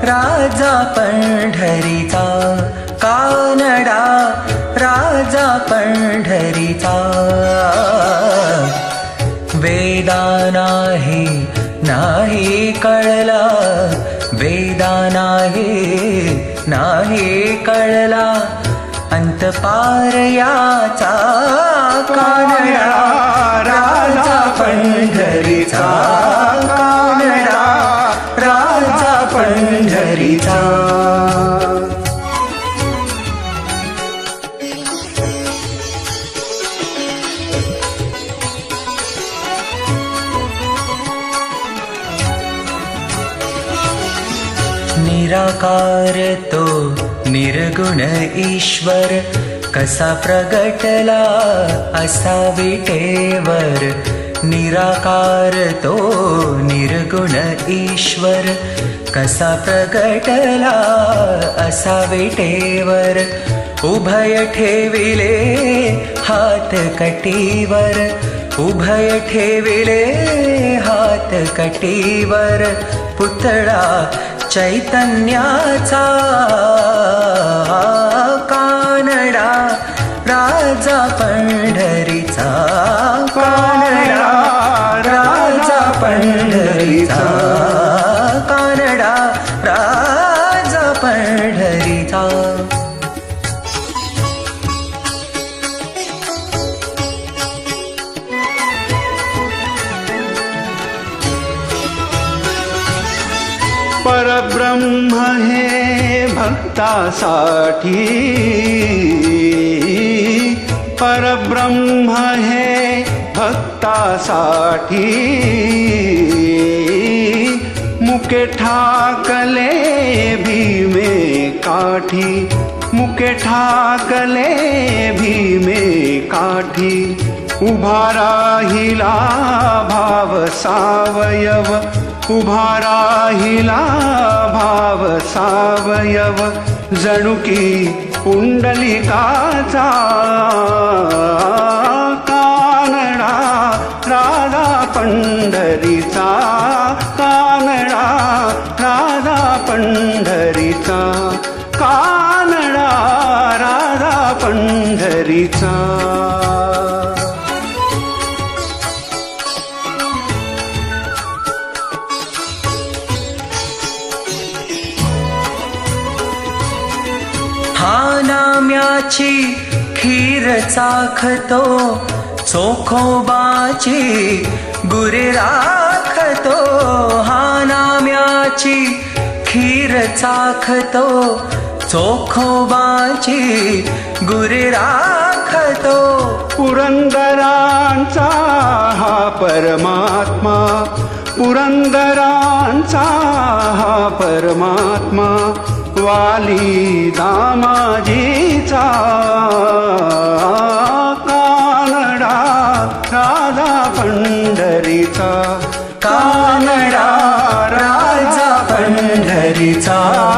राजा पंढरीचा, कानडा राजा पंढरीचा. वेदा नाही कळला, वेदा नाही कळला, अंतपार याचा. कानडा राजा पंढरीचा, कानडा राजा पंढरीचा. निराकार तो निर्गुण ईश्वर, कसा प्रगटला असा विटेवर. निराकार तो निर्गुण ईश्वर, कसा प्रगटला असा विटेवर. उभय ठेविले हात कटीवर, उभय ठेविले हात कटीवर. पुतळा चैतन्याचा, कानडा राजा पंढरीचा, कानडा राजा पंढरीचा, कानडा राजा पंढरीचा. परब्रह्म हे भक्तासाठी, परब्रह्म हे भक्तासाठी. मुके ठाकले भीमे काठी, मुके ठाकले भीमे काठी. उभा राहिला भाव सावयव, उभा राहिला भाव सावयव. जणुकी पुंडलिकाचा, कानडा राधा पंढरीचा, कानडा राधा पंढरीचा, कानडा राधा पंढरीचा. हा नाम्याची खीर चाखतो, चोखोबाची गुरे राखतो. हा नाम्याची खीर चाखतो, चोखोबाची गुरे राखतो. पुरंदरांचा हा परमात्मा, पुरंदरांचा हा परमात्मा. वाली दामाजीचा, कानडा राधा पंढरीचा, कानडा राजा पंढरीचा.